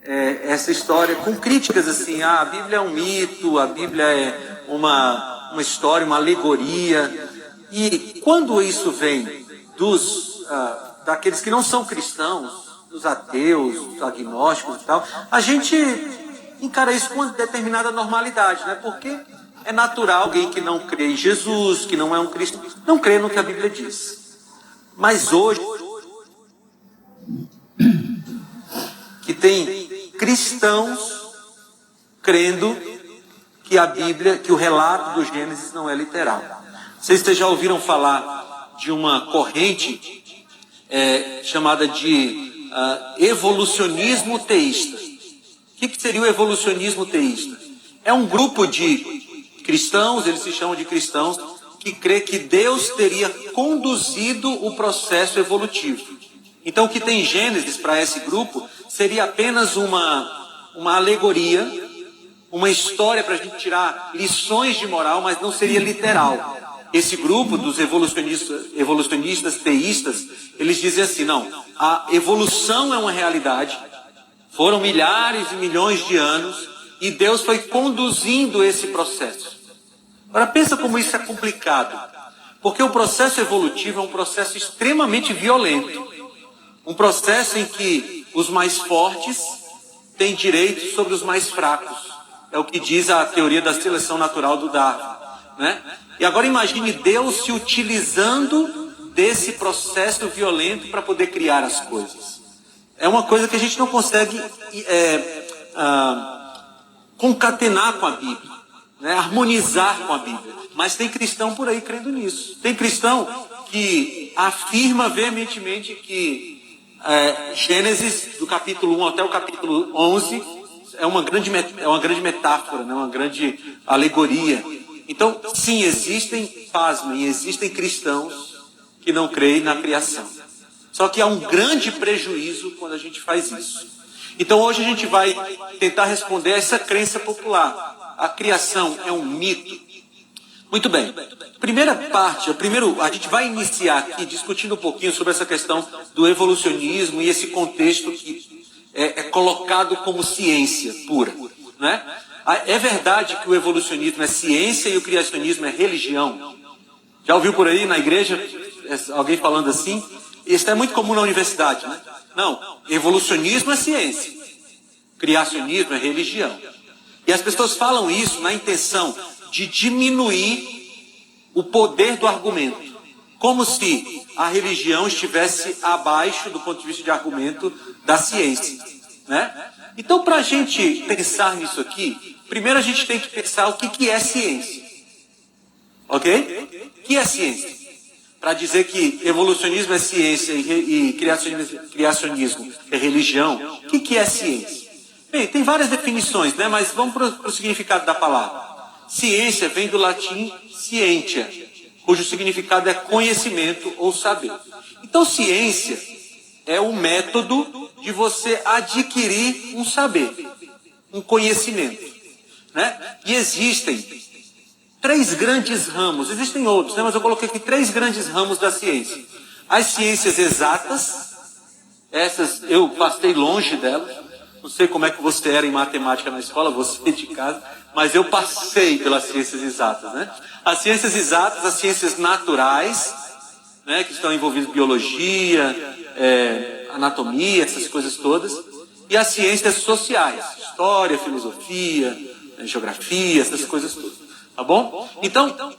essa história com críticas assim, a Bíblia é um mito, a Bíblia é uma história, uma alegoria. E quando isso vem daqueles que não são cristãos, dos ateus, dos agnósticos e tal, a gente encara isso com uma determinada normalidade, né? Porque é natural alguém que não crê em Jesus, que não é um cristão, não crê no que a Bíblia diz. Mas hoje, que tem cristãos crendo que a Bíblia, que o relato do Gênesis não é literal. Vocês já ouviram falar de uma corrente chamada de evolucionismo teísta? O que seria o evolucionismo teísta? É um grupo de cristãos, eles se chamam de cristãos, que crê que Deus teria conduzido o processo evolutivo. Então o que tem em Gênesis para esse grupo seria apenas uma alegoria, uma história para a gente tirar lições de moral, mas não seria literal. Esse grupo dos evolucionistas teístas, eles dizem assim, não, a evolução é uma realidade, foram milhares e milhões de anos, e Deus foi conduzindo esse processo. Agora pensa como isso é complicado, porque o processo evolutivo é um processo extremamente violento, um processo em que os mais fortes têm direitos sobre os mais fracos. É o que diz a teoria da seleção natural do Darwin, né? E agora imagine Deus se utilizando desse processo violento para poder criar as coisas. É uma coisa que a gente não consegue concatenar com a Bíblia, né? Harmonizar com a Bíblia. Mas tem cristão por aí crendo nisso. Tem cristão que afirma veementemente que Gênesis, do capítulo 1 até o capítulo 11, é uma grande metáfora, né? Uma grande alegoria. Então, sim, existem cristãos que não creem na criação. Só que há um grande prejuízo quando a gente faz isso. Então, hoje a gente vai tentar responder a essa crença popular. A criação é um mito. Muito bem. A gente vai iniciar aqui discutindo um pouquinho sobre essa questão do evolucionismo e esse contexto que é colocado como ciência pura, né? É verdade que o evolucionismo é ciência e o criacionismo é religião? Já ouviu por aí na igreja alguém falando assim? Isso é muito comum na universidade, né? Não, evolucionismo é ciência, criacionismo é religião. E as pessoas falam isso na intenção de diminuir o poder do argumento, como se a religião estivesse abaixo do ponto de vista de argumento da ciência, né? Então, para a gente pensar nisso aqui, primeiro a gente tem que pensar o que é ciência. Ok? O que é ciência? Para dizer que evolucionismo é ciência e criacionismo é religião, o que é ciência? Bem, tem várias definições, né? Mas vamos para o significado da palavra. Ciência vem do latim scientia, cujo significado é conhecimento ou saber. Então, ciência é o método de você adquirir um saber, um conhecimento, né? E existem 3 grandes ramos, existem outros, né? Mas eu coloquei aqui 3 grandes ramos da ciência. As ciências exatas, essas eu passei longe delas, não sei como é que você era em matemática na escola, você de casa, mas eu passei pelas ciências exatas, né? As ciências exatas, as ciências naturais, né? Que estão envolvidas em biologia, anatomia, essas coisas todas, e as ciências sociais, história, filosofia, geografia, essas coisas todas, tá bom? Então,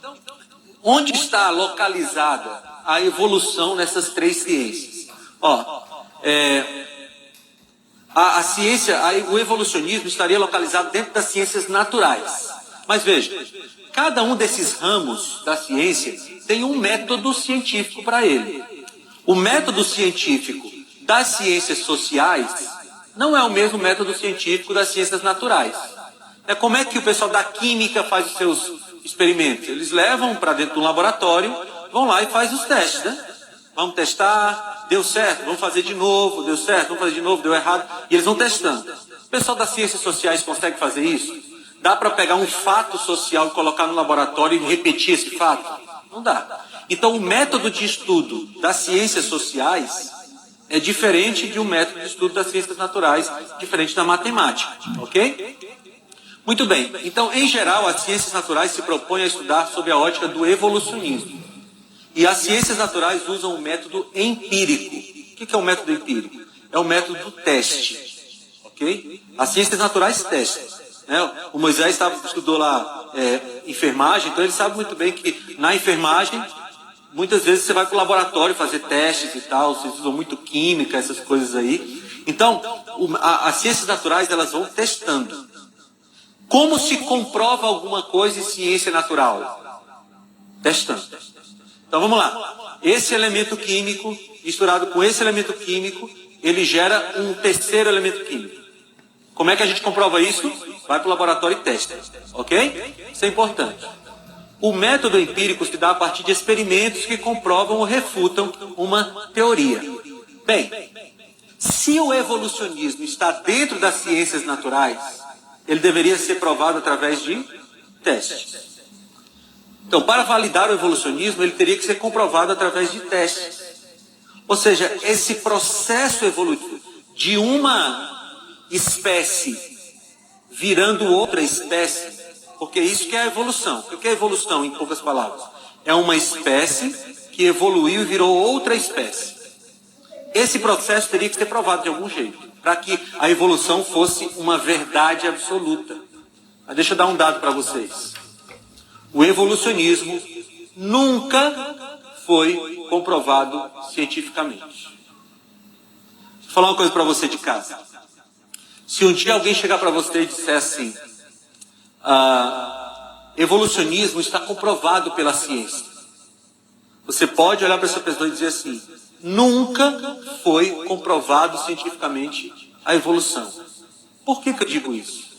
onde está localizada a evolução nessas 3 ciências? A ciência, o evolucionismo estaria localizado dentro das ciências naturais. Mas veja, cada um desses ramos da ciência tem um método científico para ele. O método científico das ciências sociais não é o mesmo método científico das ciências naturais. Como é que o pessoal da química faz os seus experimentos? Eles levam para dentro de um laboratório, vão lá e fazem os testes, né? Vamos testar, deu certo, vamos fazer de novo, deu certo, vamos fazer de novo, deu errado, e eles vão testando. O pessoal das ciências sociais consegue fazer isso? Dá para pegar um fato social e colocar no laboratório e repetir esse fato? Não dá. Então, o método de estudo das ciências sociais é diferente de um método de estudo das ciências naturais, diferente da matemática, ok? Muito bem, então, em geral, as ciências naturais se propõem a estudar sob a ótica do evolucionismo. E as ciências naturais usam o método empírico. O que é o método empírico? É o método do teste, ok? As ciências naturais testam. Né? O Moisés estudou lá enfermagem, então ele sabe muito bem que na enfermagem, muitas vezes você vai para o laboratório fazer testes e tal, vocês usam muito química, essas coisas aí. Então, as ciências naturais, elas vão testando. Como se comprova alguma coisa em ciência natural? Testando. Então vamos lá. Esse elemento químico, misturado com esse elemento químico, ele gera um terceiro elemento químico. Como é que a gente comprova isso? Vai para o laboratório e testa. Ok? Isso é importante. O método empírico se dá a partir de experimentos que comprovam ou refutam uma teoria. Bem, se o evolucionismo está dentro das ciências naturais, ele deveria ser provado através de testes. Então, para validar o evolucionismo, ele teria que ser comprovado através de testes. Ou seja, esse processo evolutivo de uma espécie virando outra espécie, porque isso que é a evolução. O que é a evolução, em poucas palavras? É uma espécie que evoluiu e virou outra espécie. Esse processo teria que ser provado de algum jeito, para que a evolução fosse uma verdade absoluta. Mas deixa eu dar um dado para vocês. O evolucionismo nunca foi comprovado cientificamente. Vou falar uma coisa para você de casa. Se um dia alguém chegar para você e disser assim, evolucionismo está comprovado pela ciência, você pode olhar para essa pessoa e dizer assim, nunca foi comprovado cientificamente a evolução. Por que eu digo isso?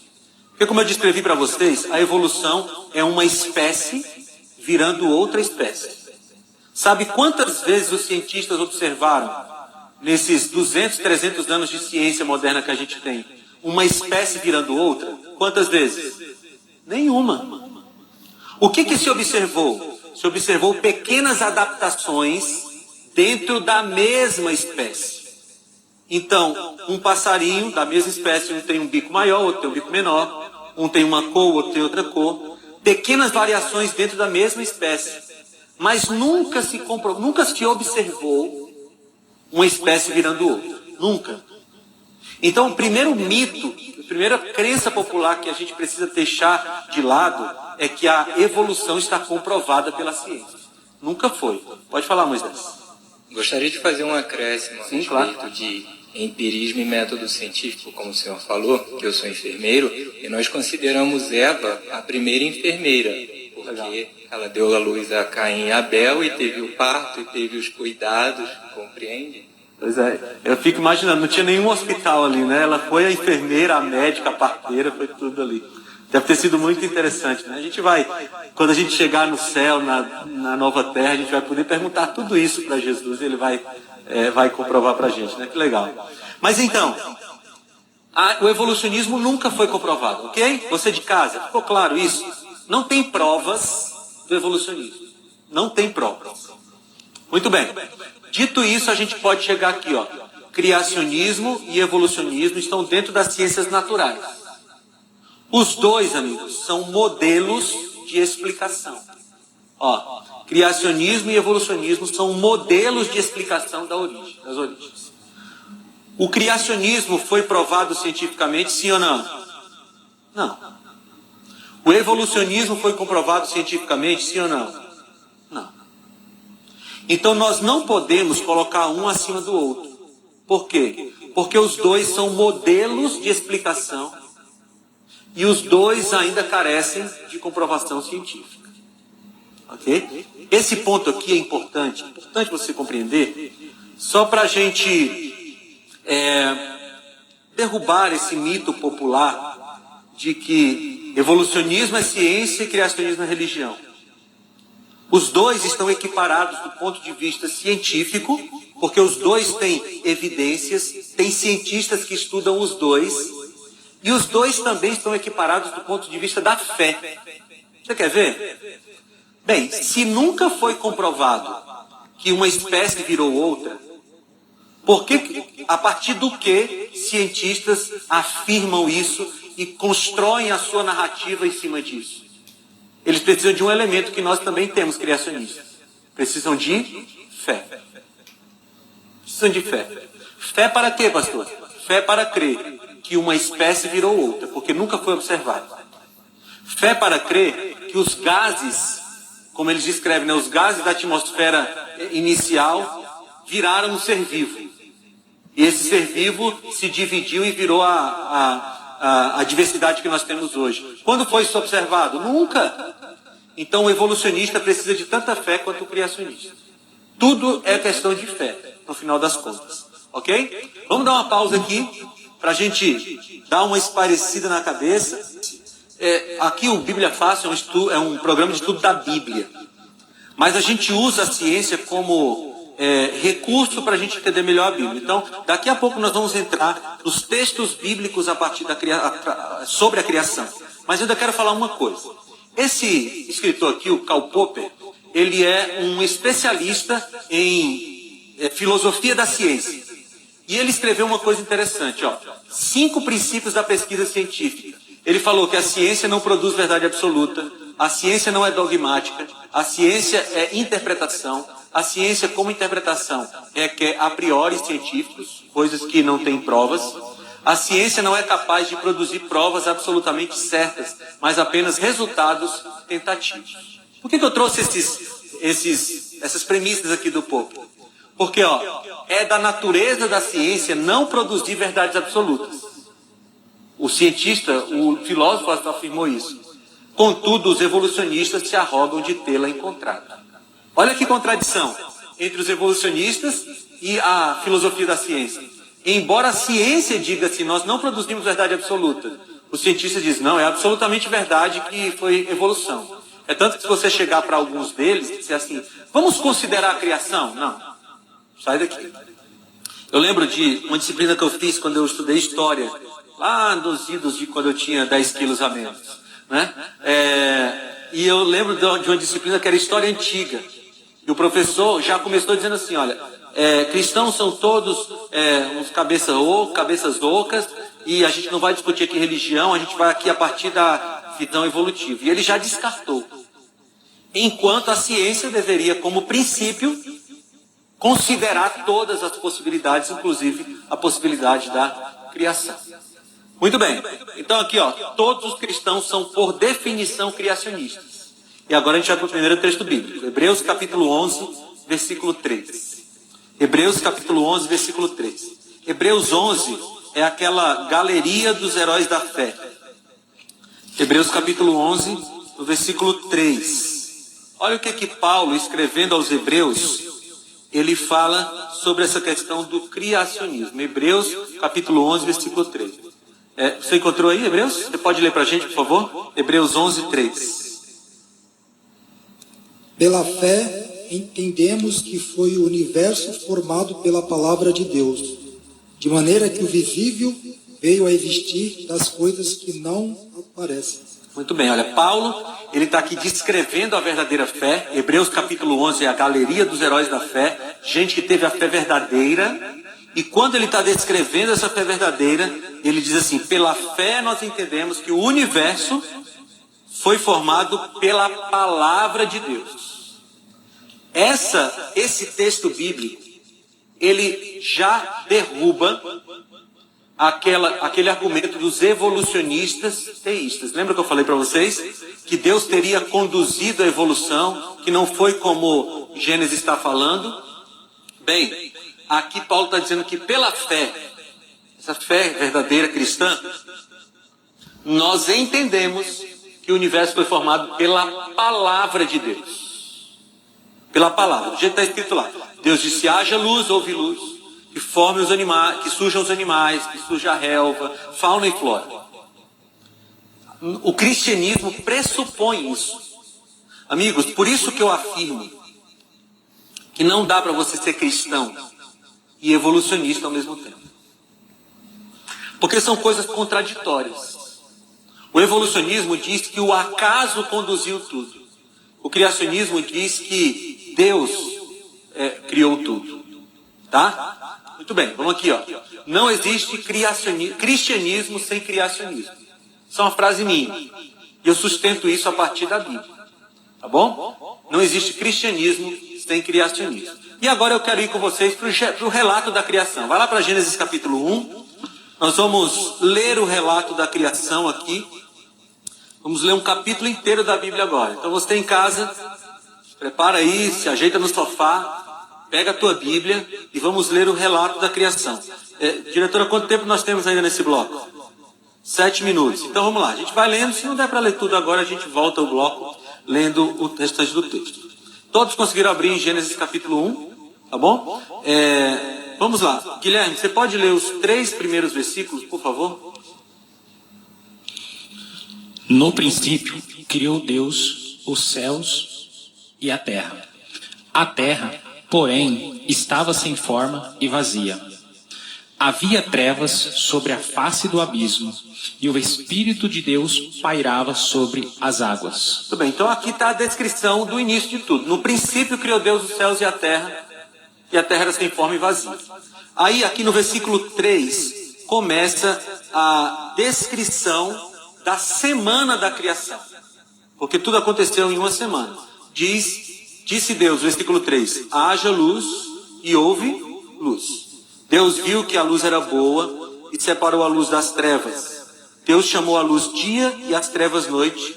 Porque, como eu descrevi para vocês, a evolução é uma espécie virando outra espécie. Sabe quantas vezes os cientistas observaram, nesses 200, 300 anos de ciência moderna que a gente tem, uma espécie virando outra? Quantas vezes? Nenhuma. O que se observou? Se observou pequenas adaptações dentro da mesma espécie. Então, um passarinho da mesma espécie, um tem um bico maior, outro tem um bico menor, um tem uma cor, outro tem outra cor. Pequenas variações dentro da mesma espécie. Mas nunca se observou uma espécie virando outra. Nunca. Então, o primeiro mito, a primeira crença popular que a gente precisa deixar de lado é que a evolução está comprovada pela ciência. Nunca foi. Pode falar, Moisés. Gostaria de fazer um acréscimo a respeito de empirismo e método científico, como o senhor falou, que eu sou enfermeiro, e nós consideramos Eva a primeira enfermeira, porque ela deu à luz a Caim e Abel e teve o parto e teve os cuidados, compreende? Pois é, eu fico imaginando, não tinha nenhum hospital ali, né? Ela foi a enfermeira, a médica, a parteira, foi tudo ali. Deve ter sido muito interessante, né? A gente vai, quando a gente chegar no céu, na nova terra, a gente vai poder perguntar tudo isso para Jesus e ele vai comprovar para a gente, né? Que legal. Mas então, o evolucionismo nunca foi comprovado, ok? Você de casa, ficou claro isso? Não tem provas do evolucionismo. Não tem provas. Muito bem. Dito isso, a gente pode chegar aqui, ó. Criacionismo e evolucionismo estão dentro das ciências naturais. Os dois, amigos, são modelos de explicação. Ó, criacionismo e evolucionismo são modelos de explicação das origens. O criacionismo foi provado cientificamente, sim ou não? Não. O evolucionismo foi comprovado cientificamente, sim ou não? Não. Então nós não podemos colocar um acima do outro. Por quê? Porque os dois são modelos de explicação e os dois ainda carecem de comprovação científica. Ok? Esse ponto aqui é importante você compreender, só para a gente derrubar esse mito popular de que evolucionismo é ciência e criacionismo é religião. Os dois estão equiparados do ponto de vista científico, porque os dois têm evidências, tem cientistas que estudam os dois, e os dois também estão equiparados do ponto de vista da fé. Você quer ver? Bem, se nunca foi comprovado que uma espécie virou outra, A partir do que cientistas afirmam isso e constroem a sua narrativa em cima disso? Eles precisam de um elemento que nós também temos, criacionistas. Precisam de fé. Precisam de fé. Fé para quê, pastor? Fé para crer que uma espécie virou outra, porque nunca foi observado. Fé para crer que os gases, como eles descrevem, né, os gases da atmosfera inicial viraram um ser vivo. E esse ser vivo se dividiu e virou a diversidade que nós temos hoje. Quando foi isso observado? Nunca. Então o evolucionista precisa de tanta fé quanto o criacionista. Tudo é questão de fé, no final das contas. Ok? Vamos dar uma pausa aqui, para a gente dar uma esparecida na cabeça. Aqui o Bíblia Fácil é um programa de estudo da Bíblia. Mas a gente usa a ciência como recurso para a gente entender melhor a Bíblia. Então, daqui a pouco nós vamos entrar nos textos bíblicos a partir sobre a criação. Mas eu ainda quero falar uma coisa. Esse escritor aqui, o Karl Popper, ele é um especialista em filosofia da ciência. E ele escreveu uma coisa interessante, 5 princípios da pesquisa científica. Ele falou que a ciência não produz verdade absoluta, a ciência não é dogmática, a ciência é interpretação, a ciência como interpretação requer a priori científicos, coisas que não têm provas. A ciência não é capaz de produzir provas absolutamente certas, mas apenas resultados tentativos. Por que eu trouxe essas premissas aqui do Popper? Porque é da natureza da ciência não produzir verdades absolutas. O cientista, o filósofo afirmou isso. Contudo, os evolucionistas se arrogam de tê-la encontrado. Olha que contradição entre os evolucionistas e a filosofia da ciência. Embora a ciência diga assim, nós não produzimos verdade absoluta, os cientistas dizem, não, é absolutamente verdade que foi evolução. É tanto que se você chegar para alguns deles e dizer assim, vamos considerar a criação? Não, sai daqui. Eu lembro de uma disciplina que eu fiz quando eu estudei história, lá nos idos de quando eu tinha 10 quilos a menos, né? E eu lembro de uma disciplina que era história antiga. E o professor já começou dizendo assim, olha, cristãos são todos uns cabeças ocas, e a gente não vai discutir aqui religião, a gente vai aqui a partir da visão evolutiva. E ele já descartou. Enquanto a ciência deveria, como princípio, considerar todas as possibilidades, inclusive a possibilidade da criação. Muito bem. Então aqui, todos os cristãos são, por definição, criacionistas. E agora a gente vai para o primeiro texto bíblico. Hebreus capítulo 11, versículo 3. Hebreus capítulo 11, versículo 3. Hebreus 11 é aquela galeria dos heróis da fé. Hebreus capítulo 11, no versículo 3. Olha o que Paulo, escrevendo aos Hebreus, ele fala sobre essa questão do criacionismo. Hebreus capítulo 11, versículo 3. Você encontrou aí, Hebreus? Você pode ler para a gente, por favor? Hebreus 11, 3. Pela fé, entendemos que foi o universo formado pela palavra de Deus, de maneira que o visível veio a existir das coisas que não aparecem. Muito bem, olha, Paulo, ele está aqui descrevendo a verdadeira fé. Hebreus capítulo 11 é a galeria dos heróis da fé, gente que teve a fé verdadeira. E quando ele está descrevendo essa fé verdadeira, ele diz assim, pela fé nós entendemos que o universo foi formado pela palavra de Deus. Esse texto bíblico, ele já derruba aquele argumento dos evolucionistas teístas. Lembra que eu falei para vocês? Que Deus teria conduzido a evolução, que não foi como Gênesis está falando. Bem, aqui Paulo está dizendo que pela fé, essa fé verdadeira cristã, nós entendemos que o universo foi formado pela palavra de Deus. Pela palavra, do jeito que está escrito lá. Deus disse, haja luz, houve luz. Que forme os animais, que surjam os animais, que surja a relva, fauna e flora. O cristianismo pressupõe isso. Amigos, por isso que eu afirmo que não dá para você ser cristão e evolucionista ao mesmo tempo. Porque são coisas contraditórias. O evolucionismo diz que o acaso conduziu tudo. O criacionismo diz que Deus criou tudo. Tá? Muito bem, vamos aqui, ó. Não existe cristianismo sem criacionismo. Isso é uma frase minha. E eu sustento isso a partir da Bíblia. Tá bom? Não existe cristianismo sem criacionismo. E agora eu quero ir com vocês para o relato da criação. Vai lá para Gênesis capítulo 1. Nós vamos ler o relato da criação aqui. Vamos ler um capítulo inteiro da Bíblia agora. Então você em casa, prepara aí, se ajeita no sofá, pega a tua Bíblia e vamos ler o relato da criação. Diretora, quanto tempo nós temos ainda nesse bloco? 7 minutos. Então vamos lá, a gente vai lendo. Se não der para ler tudo agora, a gente volta ao bloco lendo o restante do texto. Todos conseguiram abrir em Gênesis capítulo 1, tá bom? Vamos lá. Guilherme, você pode ler os 3 primeiros versículos, por favor? No princípio, criou Deus os céus e a terra. A terra, porém, estava sem forma e vazia. Havia trevas sobre a face do abismo, e o Espírito de Deus pairava sobre as águas. Muito bem, então aqui está a descrição do início de tudo. No princípio criou Deus os céus e a terra era sem forma e vazia. Aí, aqui no versículo 3, começa a descrição da semana da criação. Porque tudo aconteceu em uma semana. Disse Deus, versículo 3, haja luz e houve luz. Deus viu que a luz era boa e separou a luz das trevas. Deus chamou a luz dia e as trevas noite.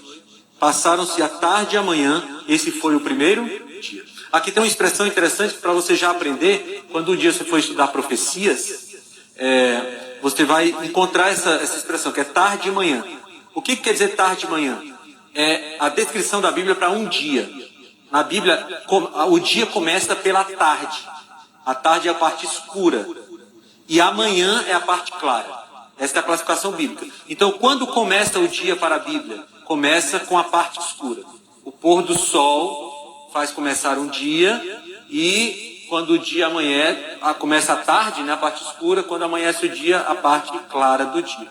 Passaram-se a tarde e a manhã. Esse foi o primeiro dia. Aqui tem uma expressão interessante para você já aprender. Quando um dia você for estudar profecias, você vai encontrar essa expressão, que é tarde e manhã. O que quer dizer tarde e manhã? É a descrição da Bíblia para um dia. Na Bíblia, o dia começa pela tarde. A tarde é a parte escura. E a manhã é a parte clara. Essa é a classificação bíblica. Então, quando começa o dia para a Bíblia? Começa com a parte escura. O pôr do sol faz começar um dia, e quando o dia amanhece, começa a tarde, né, a parte escura, quando amanhece o dia, a parte clara do dia.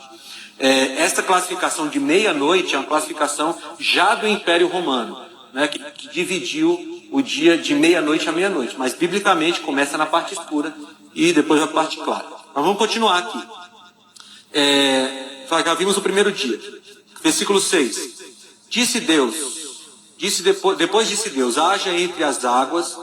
Essa classificação de meia-noite é uma classificação já do Império Romano, né, que dividiu o dia de meia-noite a meia-noite, mas biblicamente começa na parte escura e depois na parte clara. Mas vamos continuar aqui. Já vimos o primeiro dia. Versículo 6. Depois disse Deus, haja entre as águas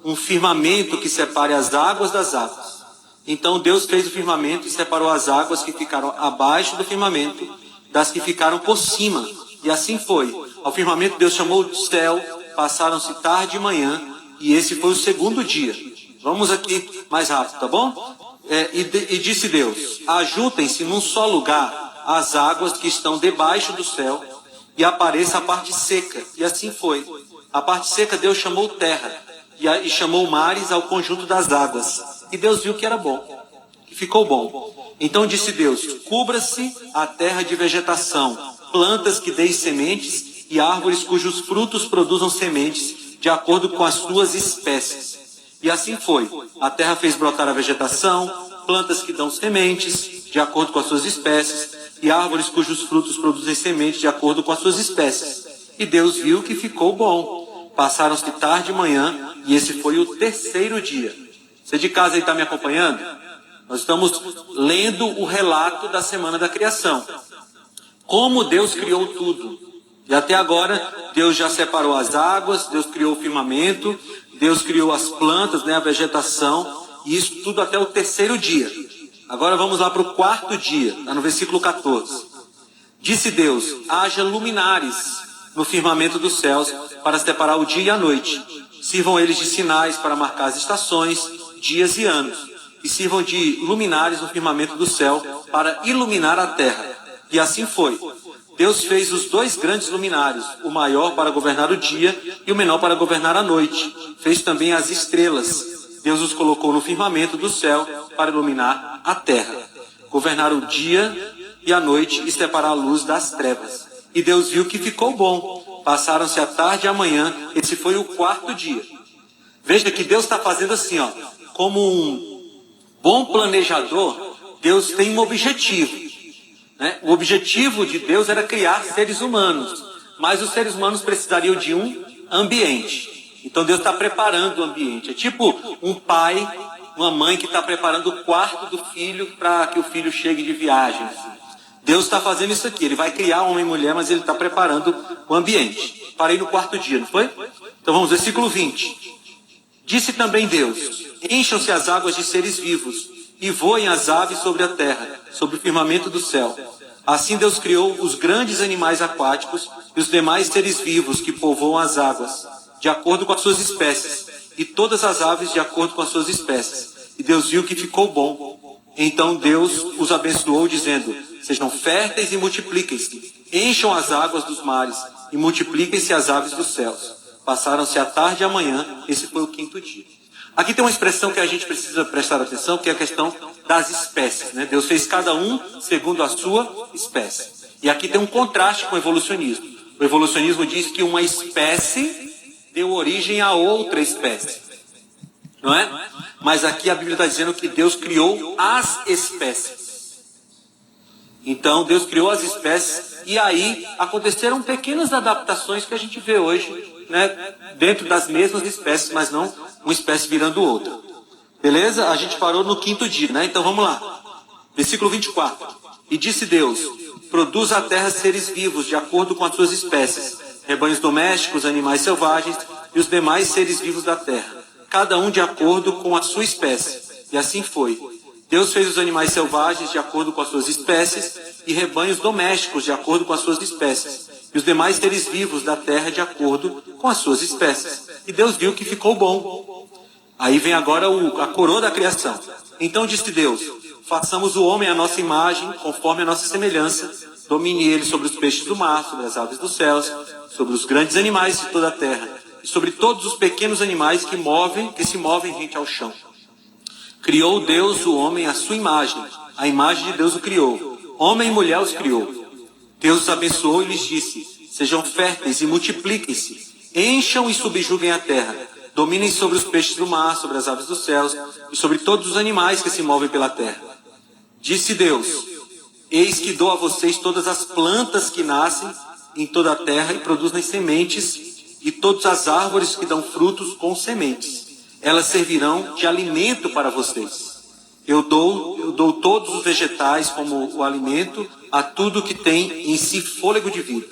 um firmamento que separe as águas das águas. Então Deus fez o firmamento e separou as águas que ficaram abaixo do firmamento das que ficaram por cima. E assim foi. Ao firmamento Deus chamou o céu, passaram-se tarde e manhã, e esse foi o segundo dia. Vamos aqui mais rápido, tá bom? E disse Deus, ajuntem-se num só lugar as águas que estão debaixo do céu, e apareça a parte seca. E assim foi. A parte seca Deus chamou terra, e chamou mares ao conjunto das águas. E Deus viu que era bom, que ficou bom. Então disse Deus, cubra-se a terra de vegetação, plantas que deem sementes, e árvores cujos frutos produzam sementes, de acordo com as suas espécies. E assim foi. A terra fez brotar a vegetação, plantas que dão sementes, de acordo com as suas espécies, e árvores cujos frutos produzem sementes, de acordo com as suas espécies. E Deus viu que ficou bom. Passaram-se tarde e manhã, e esse foi o terceiro dia. Você de casa aí está me acompanhando? Nós estamos lendo o relato da semana da criação. Como Deus criou tudo. E até agora, Deus já separou as águas, Deus criou o firmamento, Deus criou as plantas, né, a vegetação, e isso tudo até o terceiro dia. Agora vamos lá para o quarto dia, está no versículo 14. Disse Deus, haja luminares no firmamento dos céus para separar o dia e a noite. Sirvam eles de sinais para marcar as estações, dias e anos. E sirvam de luminares no firmamento do céu para iluminar a terra. E assim foi. Deus fez os 2 grandes luminares, o maior para governar o dia e o menor para governar a noite. Fez também as estrelas. Deus os colocou no firmamento do céu para iluminar a terra, governar o dia e a noite e separar a luz das trevas. E Deus viu que ficou bom. Passaram-se a tarde e a manhã. Esse foi o quarto dia. Veja que Deus está fazendo assim, ó, como um bom planejador. Deus tem um objetivo. O objetivo de Deus era criar seres humanos, mas os seres humanos precisariam de um ambiente. Então Deus está preparando o ambiente. É tipo um pai uma mãe que está preparando o quarto do filho para que o filho chegue de viagem. Deus está fazendo isso aqui. Ele vai criar homem e mulher, mas ele está preparando o ambiente. Parei no quarto dia, não foi? Então vamos, versículo 20. Disse também Deus: encham-se as águas de seres vivos, e voem as aves sobre a terra, sobre o firmamento do céu. Assim Deus criou os grandes animais aquáticos e os demais seres vivos que povoam as águas, de acordo com as suas espécies, e todas as aves de acordo com as suas espécies. E Deus viu que ficou bom. Então Deus os abençoou, dizendo: sejam férteis e multipliquem-se, encham as águas dos mares e multipliquem-se as aves dos céus. Passaram-se a tarde e a manhã, esse foi o quinto dia. Aqui tem uma expressão que a gente precisa prestar atenção, que é a questão das espécies, né? Deus fez cada um segundo a sua espécie. E aqui tem um contraste com o evolucionismo. O evolucionismo diz que uma espécie deu origem a outra espécie, não é? Mas aqui a Bíblia está dizendo que Deus criou as espécies. Então Deus criou as espécies e aí aconteceram pequenas adaptações que a gente vê hoje, né, dentro das mesmas espécies, mas não uma espécie virando outra. Beleza? A gente parou no quinto dia, né? Então vamos lá. Versículo 24. E disse Deus: produz a terra seres vivos de acordo com as suas espécies, rebanhos domésticos, animais selvagens e os demais seres vivos da terra, cada um de acordo com a sua espécie. E assim foi. Deus fez os animais selvagens de acordo com as suas espécies e rebanhos domésticos de acordo com as suas espécies, e os demais seres vivos da terra de acordo com as suas espécies. E Deus viu que ficou bom. Aí vem agora a coroa da criação. Então disse Deus: façamos o homem à nossa imagem, conforme a nossa semelhança, domine ele sobre os peixes do mar, sobre as aves dos céus, sobre os grandes animais de toda a terra, e sobre todos os pequenos animais que se movem rente ao chão. Criou Deus o homem à sua imagem, a imagem de Deus o criou, homem e mulher os criou. Deus os abençoou e lhes disse: sejam férteis e multipliquem-se, encham e subjuguem a terra, dominem sobre os peixes do mar, sobre as aves dos céus e sobre todos os animais que se movem pela terra. Disse Deus: eis que dou a vocês todas as plantas que nascem em toda a terra e produzem sementes, e todas as árvores que dão frutos com sementes. Elas servirão de alimento para vocês. Eu dou todos os vegetais como o alimento a tudo que tem em si fôlego de vida,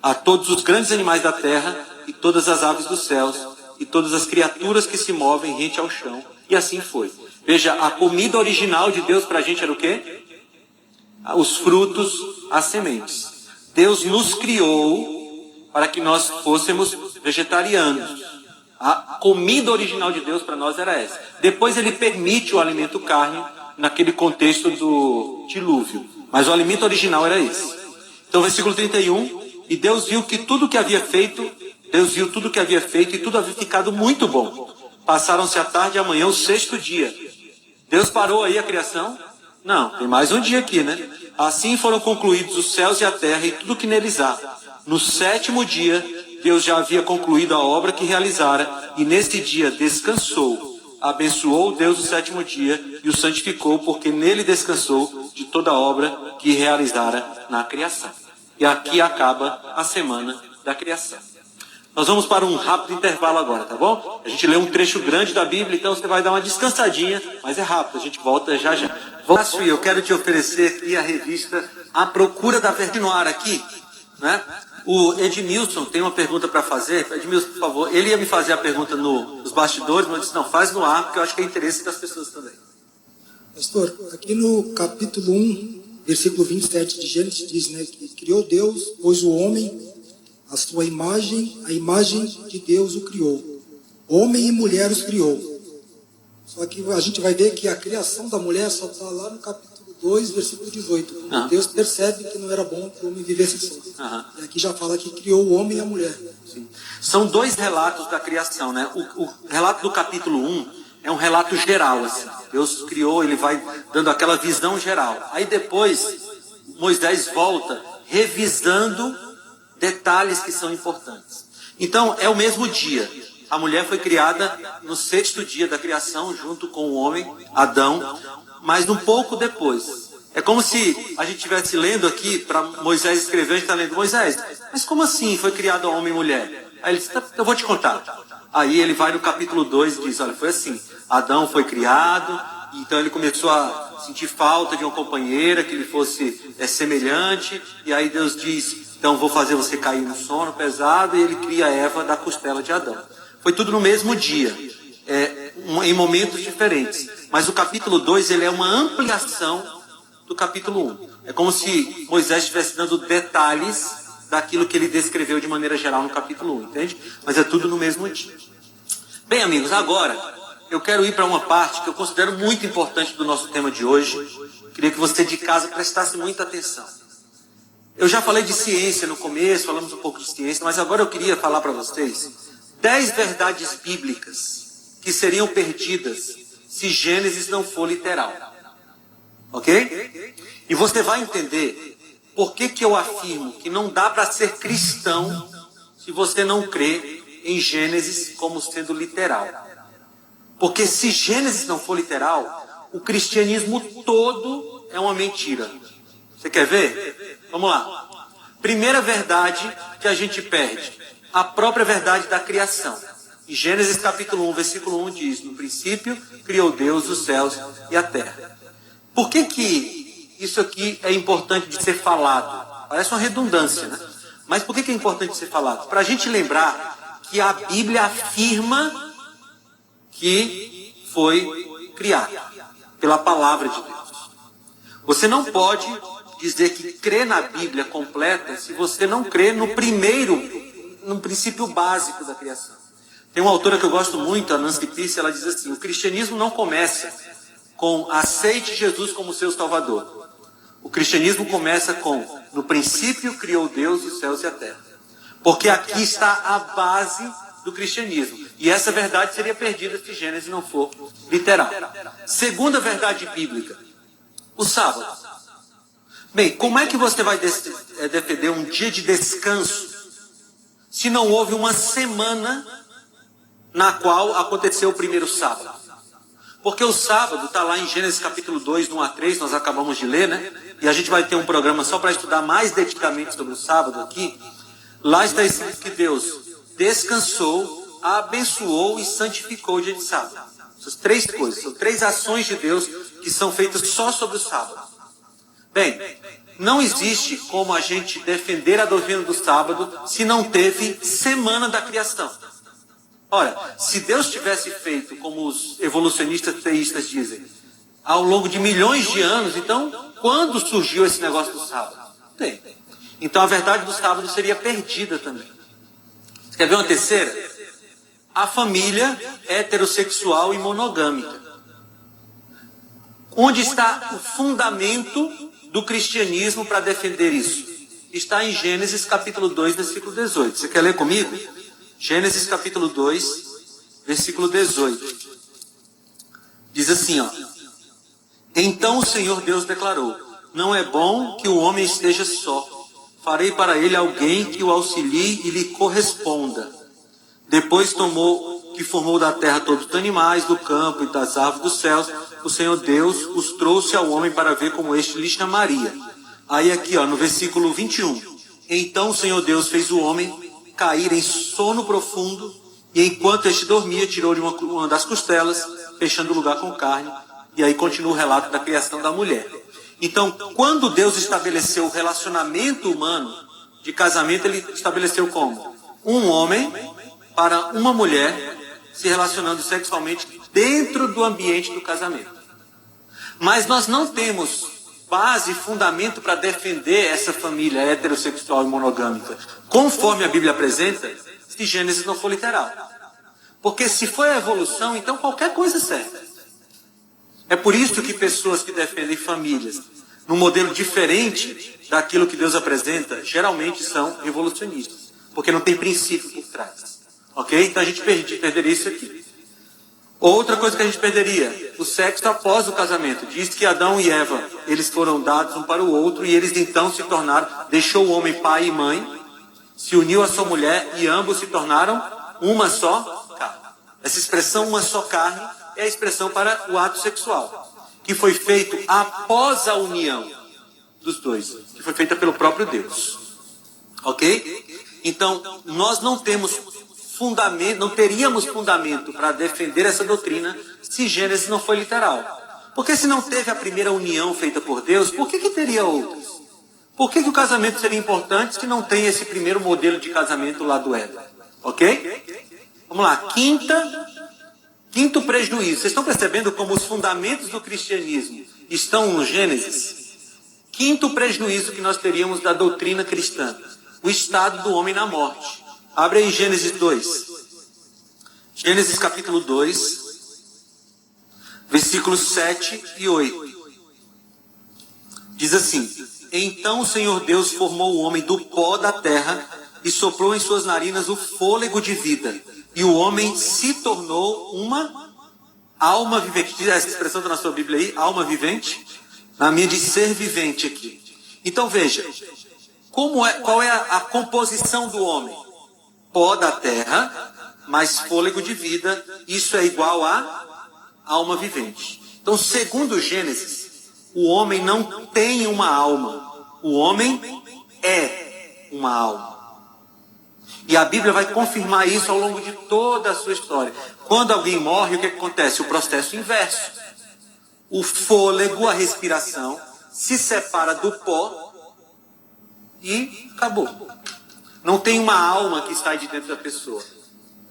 a todos os grandes animais da terra e todas as aves dos céus e todas as criaturas que se movem rente ao chão. E assim foi. Veja, a comida original de Deus para a gente era o quê? Os frutos, as sementes. Deus nos criou para que nós fôssemos vegetarianos. A comida original de Deus para nós era essa. Depois ele permite o alimento carne naquele contexto do dilúvio. Mas o alimento original era esse. Então, versículo 31. E Deus viu tudo que havia feito e tudo havia ficado muito bom. Passaram-se a tarde e a manhã, o sexto dia. Deus parou aí a criação? Não, tem mais um dia aqui, né? Assim foram concluídos os céus e a terra e tudo que neles há. No sétimo dia, Deus já havia concluído a obra que realizara, e neste dia descansou. Abençoou Deus o sétimo dia e o santificou, porque nele descansou de toda a obra que realizara na criação. E aqui acaba a semana da criação. Nós vamos para um rápido intervalo agora, tá bom? A gente lê um trecho grande da Bíblia, então você vai dar uma descansadinha, mas é rápido, a gente volta já já. Cássio, eu quero te oferecer aqui a revista A Procura da Verdade no Ar aqui, né? O Edmilson tem uma pergunta para fazer. Edmilson, por favor. Ele ia me fazer a pergunta nos bastidores, mas eu disse: não, faz no ar, porque eu acho que é interesse das pessoas também. Pastor, aqui no capítulo 1, versículo 27 de Gênesis, diz, né, que criou Deus, pois o homem, a sua imagem, a imagem de Deus o criou. Homem e mulher os criou. Só que a gente vai ver que a criação da mulher só está lá no capítulo 2, versículo 18. Deus percebe que não era bom que o homem vivesse só. E aqui já fala que criou o homem e a mulher. Sim. São dois relatos da criação, né? O relato do capítulo 1 é um relato geral, assim. Deus criou, ele vai dando aquela visão geral. Aí depois, Moisés volta revisando detalhes que são importantes. Então, é o mesmo dia. A mulher foi criada no sexto dia da criação, junto com o homem, Adão, mas um pouco depois. É como se a gente estivesse lendo aqui, para Moisés escrever, a gente está lendo: Moisés, mas como assim foi criado homem e mulher? Aí ele disse: eu vou te contar. Aí ele vai no capítulo 2 e diz: olha, foi assim. Adão foi criado, então ele começou a sentir falta de uma companheira que lhe fosse semelhante, e aí Deus diz, então vou fazer você cair no sono pesado, e ele cria Eva da costela de Adão. Foi tudo no mesmo dia, em momentos diferentes, mas o capítulo 2 ele é uma ampliação do capítulo 1. É como se Moisés estivesse dando detalhes daquilo que ele descreveu de maneira geral no capítulo 1, entende? Mas é tudo no mesmo dia. Bem, amigos, agora eu quero ir para uma parte que eu considero muito importante do nosso tema de hoje. Queria que você de casa prestasse muita atenção. Eu já falei de ciência no começo, falamos um pouco de ciência, mas agora eu queria falar para vocês 10 verdades bíblicas que seriam perdidas se Gênesis não for literal. Ok? E você vai entender por que eu afirmo que não dá para ser cristão se você não crê em Gênesis como sendo literal. Porque se Gênesis não for literal, o cristianismo todo é uma mentira. Você quer ver? Vamos lá. Primeira verdade que a gente perde, a própria verdade da criação. Em Gênesis capítulo 1, versículo 1 diz, no princípio criou Deus os céus e a terra. Por que isso aqui é importante de ser falado? Parece uma redundância, né? Mas por que é importante de ser falado? Para a gente lembrar que a Bíblia afirma que foi criado pela palavra de Deus. Você não pode dizer que crê na Bíblia completa se você não crê no princípio básico da criação. Tem uma autora que eu gosto muito, a Nancy Pearce, ela diz assim, o cristianismo não começa com aceite Jesus como seu salvador. O cristianismo começa com, no princípio criou Deus os céus e a terra. Porque aqui está a base do cristianismo. E essa verdade seria perdida se Gênesis não for literal. Segunda verdade bíblica, o sábado. Bem, como é que você vai defender um dia de descanso se não houve uma semana na qual aconteceu o primeiro sábado? Porque o sábado está lá em Gênesis capítulo 2, do 1 a 3, nós acabamos de ler, né? E a gente vai ter um programa só para estudar mais dedicadamente sobre o sábado aqui. Lá está escrito que Deus descansou, abençoou e santificou o dia de sábado. Essas três coisas, são 3 ações de Deus que são feitas só sobre o sábado. Bem, não existe como a gente defender a doutrina do sábado se não teve semana da criação. Ora, se Deus tivesse feito, como os evolucionistas teístas dizem, ao longo de milhões de anos, então, quando surgiu esse negócio do sábado? Tem. Então a verdade do sábado seria perdida também. Quer ver uma terceira? A família heterossexual e monogâmica. Onde está o fundamento do cristianismo para defender isso? Está em Gênesis capítulo 2, versículo 18. Você quer ler comigo? Gênesis capítulo 2, versículo 18. Diz assim, ó. Então o Senhor Deus declarou, não é bom que o homem esteja só. Farei para ele alguém que o auxilie e lhe corresponda. Depois formou da terra todos os animais do campo e das aves dos céus. O Senhor Deus os trouxe ao homem para ver como este lhe chamaria. Aí aqui, ó, no versículo 21. Então o Senhor Deus fez o homem cair em sono profundo, e enquanto este dormia, tirou-lhe uma das costelas, fechando o lugar com carne. E aí continua o relato da criação da mulher. Então, quando Deus estabeleceu o relacionamento humano de casamento, ele estabeleceu como? Um homem para uma mulher se relacionando sexualmente dentro do ambiente do casamento. Mas nós não temos base e fundamento para defender essa família heterossexual e monogâmica, conforme a Bíblia apresenta, se Gênesis não for literal. Porque se for a evolução, então qualquer coisa serve. É por isso que pessoas que defendem famílias num modelo diferente daquilo que Deus apresenta, geralmente são evolucionistas. Porque não tem princípio por trás. Ok? Então a gente perderia isso aqui. Outra coisa que a gente perderia, o sexo após o casamento. Diz que Adão e Eva, eles foram dados um para o outro e eles então se tornaram, deixou o homem pai e mãe, se uniu à sua mulher e ambos se tornaram uma só carne. Essa expressão, uma só carne, é a expressão para o ato sexual, que foi feito após a união dos dois, que foi feita pelo próprio Deus. Ok? Então, nós não temos fundamento, não teríamos fundamento para defender essa doutrina se Gênesis não foi literal. Porque se não teve a primeira união feita por Deus, por que teria outras? Por que o casamento seria importante se não tem esse primeiro modelo de casamento lá do Éden? Ok? Vamos lá, quinto prejuízo. Vocês estão percebendo como os fundamentos do cristianismo estão no Gênesis? Quinto prejuízo que nós teríamos da doutrina cristã: o estado do homem na morte. Abre aí Gênesis 2. Gênesis capítulo 2, versículos 7 e 8. Diz assim: então o Senhor Deus formou o homem do pó da terra e soprou em suas narinas o fôlego de vida. E o homem se tornou uma alma vivente. Diz essa expressão está na sua Bíblia aí, alma vivente? Na minha diz ser vivente aqui. Então veja, qual é a composição do homem? Pó da terra, mais fôlego de vida, isso é igual a alma vivente. Então, segundo Gênesis, o homem não tem uma alma, o homem é uma alma. E a Bíblia vai confirmar isso ao longo de toda a sua história. Quando alguém morre, o que acontece? O processo inverso. O fôlego, a respiração, se separa do pó e acabou. Não tem uma alma que sai de dentro da pessoa.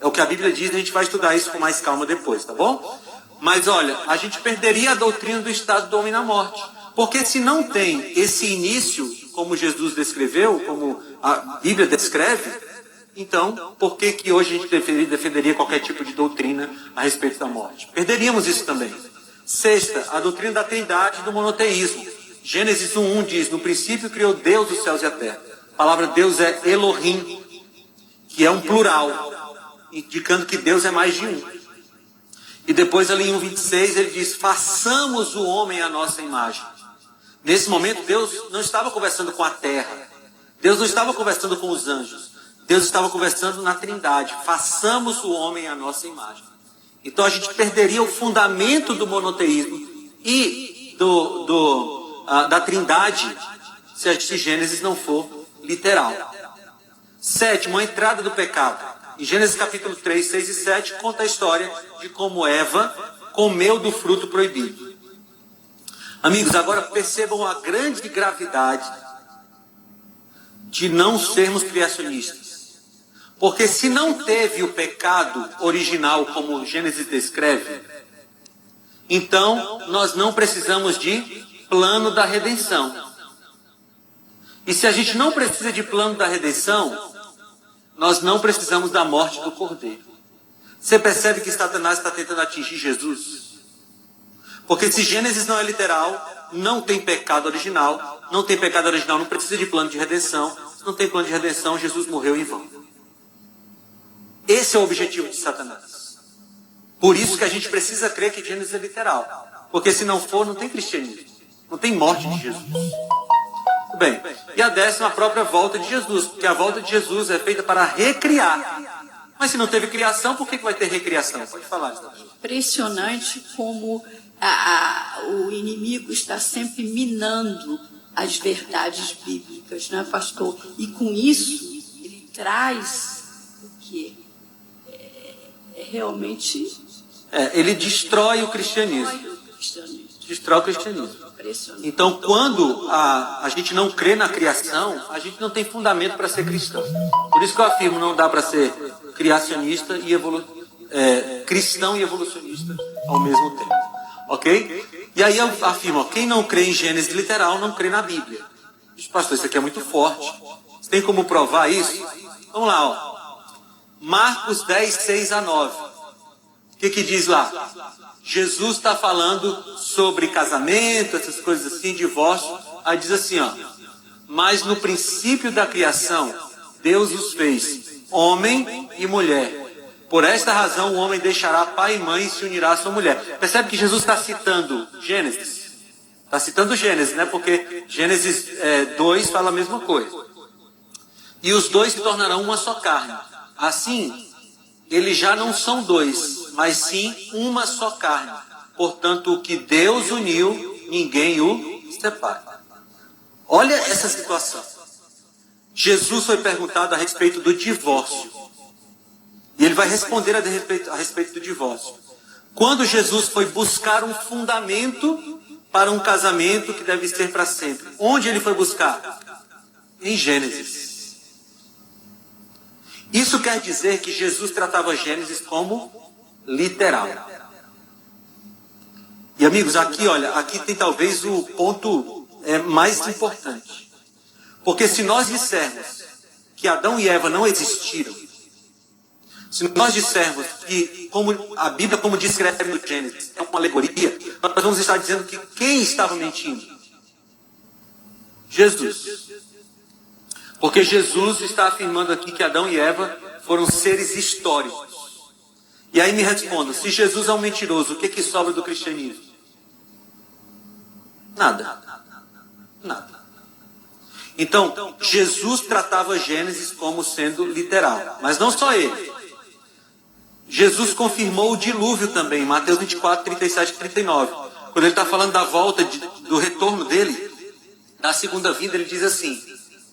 É o que a Bíblia diz, a gente vai estudar isso com mais calma depois, tá bom? Mas olha, a gente perderia a doutrina do estado do homem na morte. Porque se não tem esse início, como Jesus descreveu, como a Bíblia descreve, então, por que hoje a gente defenderia qualquer tipo de doutrina a respeito da morte? Perderíamos isso também. Sexta, a doutrina da trindade e do monoteísmo. Gênesis 1:1 diz: no princípio criou Deus os céus e a terra. A palavra Deus é Elohim, que é um plural, indicando que Deus é mais de um. E depois ali em 1:26 ele diz: façamos o homem à nossa imagem. Nesse momento Deus não estava conversando com a terra. Deus não estava conversando com os anjos. Deus estava conversando na trindade. Façamos o homem à nossa imagem. Então a gente perderia o fundamento do monoteísmo e da trindade se Gênesis não for literal. Sétimo, a entrada do pecado. Em Gênesis capítulo 3, 6 e 7 conta a história de como Eva comeu do fruto proibido. Amigos, agora percebam a grande gravidade de não sermos criacionistas. Porque se não teve o pecado original, como Gênesis descreve, então nós não precisamos de plano da redenção. E se a gente não precisa de plano da redenção, nós não precisamos da morte do Cordeiro. Você percebe que Satanás está tentando atingir Jesus? Porque se Gênesis não é literal, não tem pecado original. Não tem pecado original, não precisa de plano de redenção. Se não tem plano de redenção, Jesus morreu em vão. Esse é o objetivo de Satanás. Por isso que a gente precisa crer que Gênesis é literal. Porque se não for, não tem cristianismo. Não tem morte de Jesus. Muito bem. E a décima, a própria volta de Jesus. Porque a volta de Jesus é feita para recriar. Mas se não teve criação, por que vai ter recriação? Pode falar, Esther. Impressionante como o inimigo está sempre minando as verdades bíblicas, né, pastor? E com isso, ele traz o quê? Realmente... ele destrói o cristianismo. Destrói o cristianismo. Então, quando a gente não crê na criação, a gente não tem fundamento para ser cristão. Por isso que eu afirmo, não dá para ser criacionista e cristão e evolucionista ao mesmo tempo. Ok? E aí eu afirmo, quem não crê em Gênesis literal, não crê na Bíblia. Pastor, isso aqui é muito forte. Você tem como provar isso? Vamos lá, ó. Marcos 10, 6 a 9. O que diz lá? Jesus está falando sobre casamento, essas coisas assim, divórcio. Aí diz assim, ó: mas no princípio da criação, Deus os fez homem e mulher. Por esta razão o homem deixará pai e mãe e se unirá à sua mulher. Percebe que Jesus está citando Gênesis? Está citando Gênesis, né? Porque Gênesis 2 fala a mesma coisa. E os dois se tornarão uma só carne. Assim, eles já não são dois, mas sim uma só carne. Portanto, o que Deus uniu, ninguém o separa. Olha essa situação. Jesus foi perguntado a respeito do divórcio. E ele vai responder a respeito do divórcio. Quando Jesus foi buscar um fundamento para um casamento que deve ser para sempre, onde ele foi buscar? Em Gênesis. Isso quer dizer que Jesus tratava Gênesis como literal. E amigos, aqui, olha, aqui tem talvez o ponto mais importante. Porque se nós dissermos que Adão e Eva não existiram, se nós dissermos que a Bíblia, como descreve no Gênesis, é uma alegoria, nós vamos estar dizendo que quem estava mentindo? Jesus. Porque Jesus está afirmando aqui que Adão e Eva foram seres históricos. E aí me responda, se Jesus é um mentiroso, o que sobra do cristianismo? Nada. Nada. Então, Jesus tratava Gênesis como sendo literal. Mas não só ele. Jesus confirmou o dilúvio também, Mateus 24, 37 e 39. Quando ele está falando da volta, do retorno dele, da segunda vinda, ele diz assim: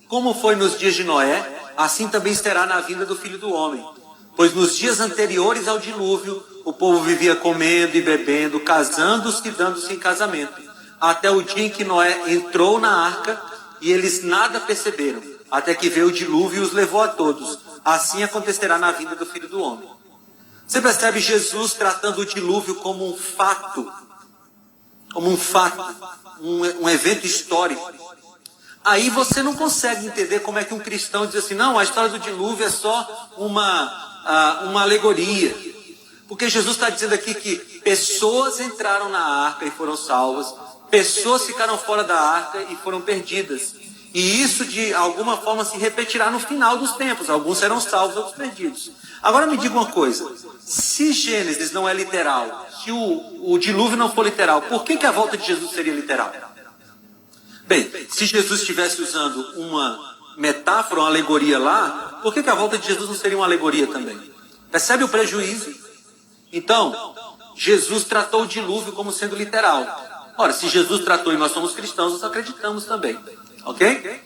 como foi nos dias de Noé, assim também será na vinda do Filho do Homem. Pois nos dias anteriores ao dilúvio, o povo vivia comendo e bebendo, casando-se e dando-se em casamento, até o dia em que Noé entrou na arca, e eles nada perceberam, até que veio o dilúvio e os levou a todos. Assim acontecerá na vinda do Filho do Homem. Você percebe Jesus tratando o dilúvio como um fato, um evento histórico. Aí você não consegue entender como é que um cristão diz assim, não, a história do dilúvio é só uma alegoria. Porque Jesus está dizendo aqui que pessoas entraram na arca e foram salvas, pessoas ficaram fora da arca e foram perdidas. E isso de alguma forma se repetirá no final dos tempos. Alguns serão salvos, outros perdidos. Agora me diga uma coisa, se Gênesis não é literal, se o dilúvio não for literal, por que a volta de Jesus seria literal? Bem, se Jesus estivesse usando uma metáfora, uma alegoria lá, por que a volta de Jesus não seria uma alegoria também? Percebe o prejuízo? Então, Jesus tratou o dilúvio como sendo literal. Ora, se Jesus tratou e nós somos cristãos, nós acreditamos também. Ok?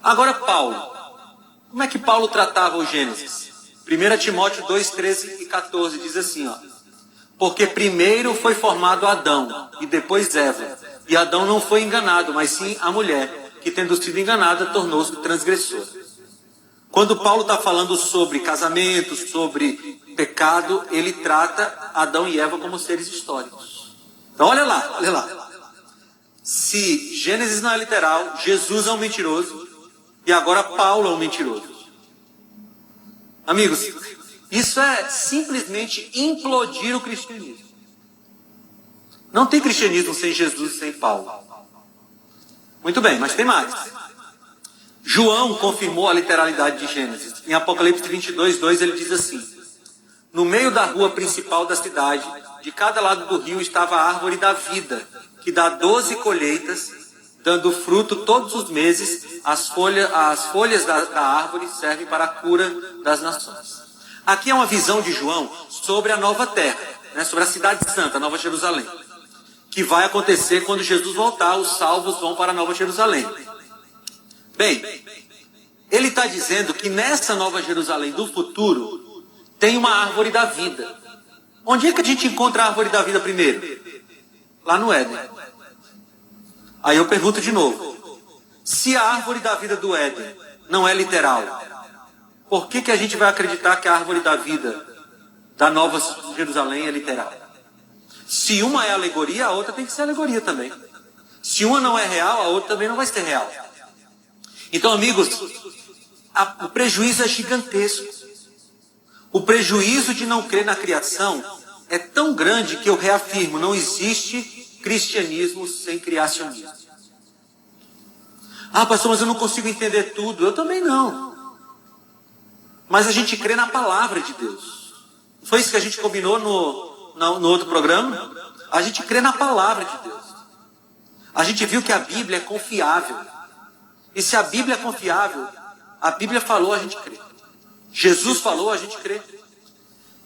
Agora Paulo. Como é que Paulo tratava o Gênesis? 1 Timóteo 2, 13 e 14 diz assim, ó: porque primeiro foi formado Adão e depois Eva. E Adão não foi enganado, mas sim a mulher, que tendo sido enganada, tornou-se transgressora. Quando Paulo está falando sobre casamento, sobre pecado, ele trata Adão e Eva como seres históricos. Então olha lá. Se Gênesis não é literal, Jesus é um mentiroso, e agora Paulo é um mentiroso. Amigos, isso é simplesmente implodir o cristianismo. Não tem cristianismo sem Jesus e sem Paulo. Muito bem, mas tem mais. João confirmou a literalidade de Gênesis. Em Apocalipse 22, 2 ele diz assim: no meio da rua principal da cidade, de cada lado do rio estava a árvore da vida, que dá 12 colheitas, dando fruto todos os meses. As folhas da árvore servem para a cura das nações. Aqui é uma visão de João sobre a nova terra, sobre a cidade santa, a Nova Jerusalém, que vai acontecer quando Jesus voltar. Os salvos vão para a Nova Jerusalém. Bem, ele está dizendo que nessa Nova Jerusalém do futuro tem uma árvore da vida. Onde é que a gente encontra a árvore da vida primeiro? Lá no Éden. Aí eu pergunto de novo, se a árvore da vida do Éden não é literal, por que a gente vai acreditar que a árvore da vida da Nova Jerusalém é literal? Se uma é alegoria, a outra tem que ser alegoria também. Se uma não é real, a outra também não vai ser real. Então, amigos, o prejuízo é gigantesco. O prejuízo de não crer na criação é tão grande que eu reafirmo, não existe cristianismo sem criacionismo. Ah, pastor, mas eu não consigo entender tudo. Eu também não. Mas a gente crê na palavra de Deus. Foi isso que a gente combinou no outro programa? A gente crê na palavra de Deus. A gente viu que a Bíblia é confiável. E se a Bíblia é confiável, a Bíblia falou, a gente crê. Jesus falou, a gente crê.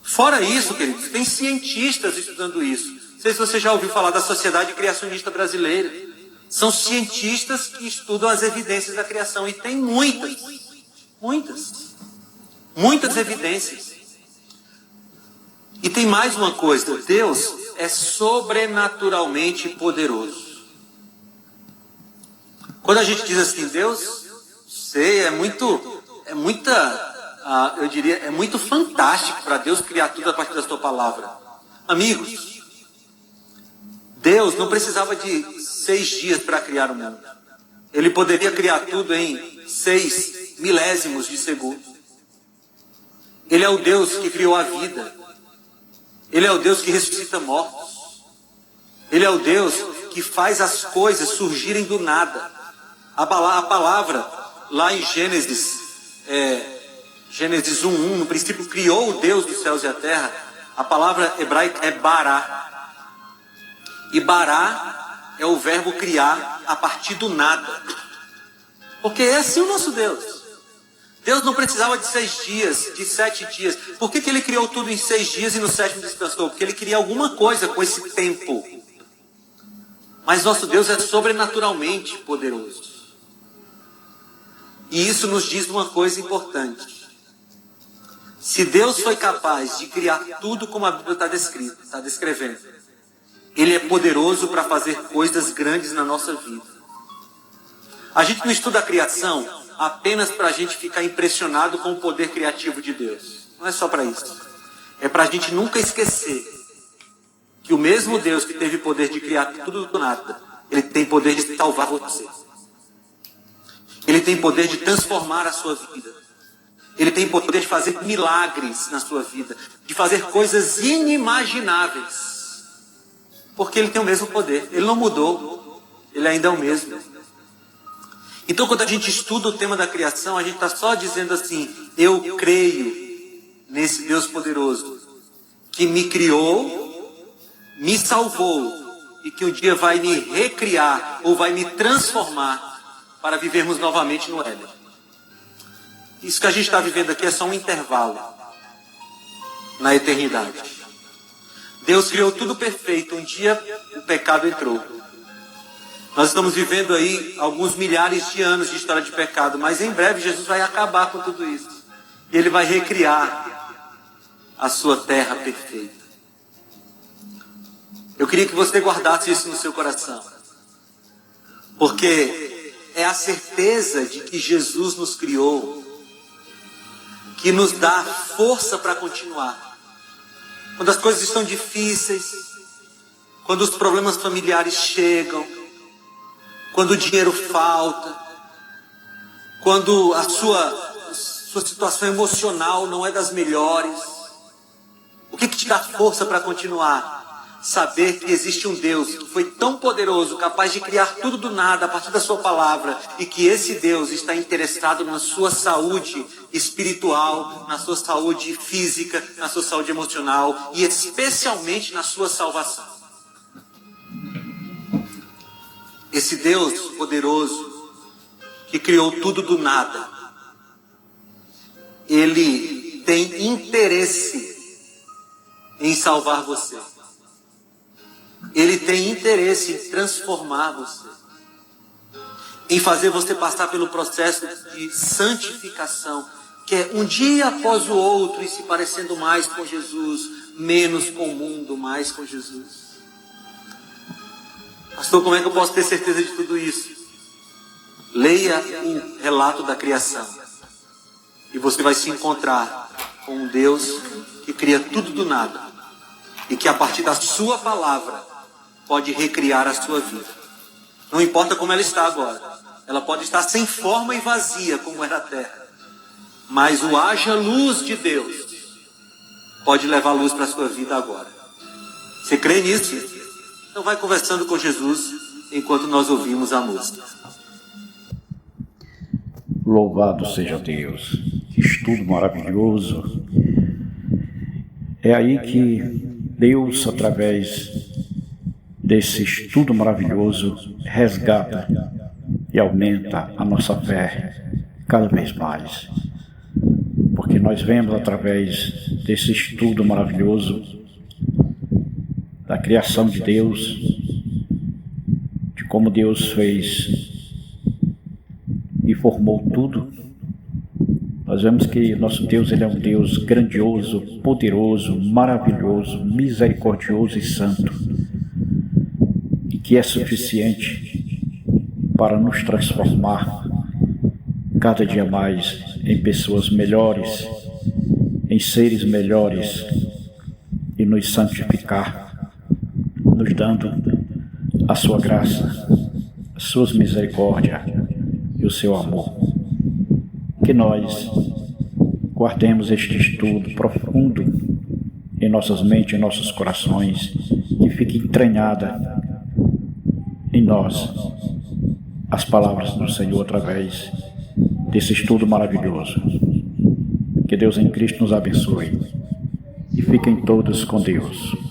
Fora isso, queridos, tem cientistas estudando isso. Não sei se você já ouviu falar da Sociedade Criacionista Brasileira. São cientistas que estudam as evidências da criação. E tem muitas evidências. E tem mais uma coisa, Deus é sobrenaturalmente poderoso. Quando a gente diz assim, Deus, sei, é muito fantástico para Deus criar tudo a partir da sua palavra. Amigos, Deus não precisava de 6 dias para criar o mundo. Ele poderia criar tudo em 6 milésimos de segundo. Ele é o Deus que criou a vida. Ele é o Deus que ressuscita mortos. Ele é o Deus que faz as coisas surgirem do nada. A palavra, lá em Gênesis 1:1, no princípio criou o Deus dos céus e a terra. A palavra hebraica é bará. E bará é o verbo criar a partir do nada. Porque é assim o nosso Deus. Deus não precisava de 6 dias, de 7 dias. Por que ele criou tudo em 6 dias e no 7º descansou? Porque ele queria alguma coisa com esse tempo. Mas nosso Deus é sobrenaturalmente poderoso. E isso nos diz uma coisa importante. Se Deus foi capaz de criar tudo como a Bíblia está descrevendo, Ele é poderoso para fazer coisas grandes na nossa vida. A gente não estuda a criação apenas para a gente ficar impressionado com o poder criativo de Deus. Não é só para isso. É para a gente nunca esquecer que o mesmo Deus que teve poder de criar tudo do nada, Ele tem poder de salvar você. Ele tem poder de transformar a sua vida. Ele tem poder de fazer milagres na sua vida, de fazer coisas inimagináveis. Porque Ele tem o mesmo poder. Ele não mudou. Ele ainda é o mesmo. Então, quando a gente estuda o tema da criação, a gente está só dizendo assim, eu creio nesse Deus poderoso, que me criou, me salvou, e que um dia vai me recriar, ou vai me transformar, para vivermos novamente no Éden. Isso que a gente está vivendo aqui é só um intervalo na eternidade. Deus criou tudo perfeito, um dia o pecado entrou. Nós estamos vivendo aí alguns milhares de anos de história de pecado, mas em breve Jesus vai acabar com tudo isso. E Ele vai recriar a sua terra perfeita. Eu queria que você guardasse isso no seu coração. Porque é a certeza de que Jesus nos criou que nos dá força para continuar. Quando as coisas estão difíceis, quando os problemas familiares chegam, quando o dinheiro falta, quando a sua situação emocional não é das melhores, o que te dá força para continuar? Saber que existe um Deus que foi tão poderoso, capaz de criar tudo do nada a partir da sua palavra, e que esse Deus está interessado na sua saúde espiritual, na sua saúde física, na sua saúde emocional e especialmente na sua salvação. Esse Deus poderoso que criou tudo do nada, Ele tem interesse em salvar você. Ele tem interesse em transformar você, em fazer você passar pelo processo de santificação, que é um dia após o outro e se parecendo mais com Jesus, menos com o mundo, mais com Jesus. Pastor, como é que eu posso ter certeza de tudo isso? Leia o relato da criação e você vai se encontrar com um Deus que cria tudo do nada e que a partir da sua palavra pode recriar a sua vida. Não importa como ela está agora. Ela pode estar sem forma e vazia como era a terra. Mas o haja luz de Deus pode levar luz para a sua vida agora. Você crê nisso? Então vai conversando com Jesus enquanto nós ouvimos a música. Louvado seja Deus. Que estudo maravilhoso. É aí que Deus, através desse estudo maravilhoso, resgata e aumenta a nossa fé cada vez mais. Porque nós vemos através desse estudo maravilhoso da criação de Deus, de como Deus fez e formou tudo nós vemos que nosso Deus, ele é um Deus grandioso, poderoso, maravilhoso, misericordioso e santo, e que é suficiente para nos transformar cada dia mais em pessoas melhores, em seres melhores, e nos santificar, nos dando a sua graça, as suas misericórdias e o seu amor. Que nós guardemos este estudo profundo em nossas mentes, em nossos corações, que fique entranhada em nós as palavras do Senhor através desse estudo maravilhoso. Que Deus em Cristo nos abençoe e fiquem todos com Deus.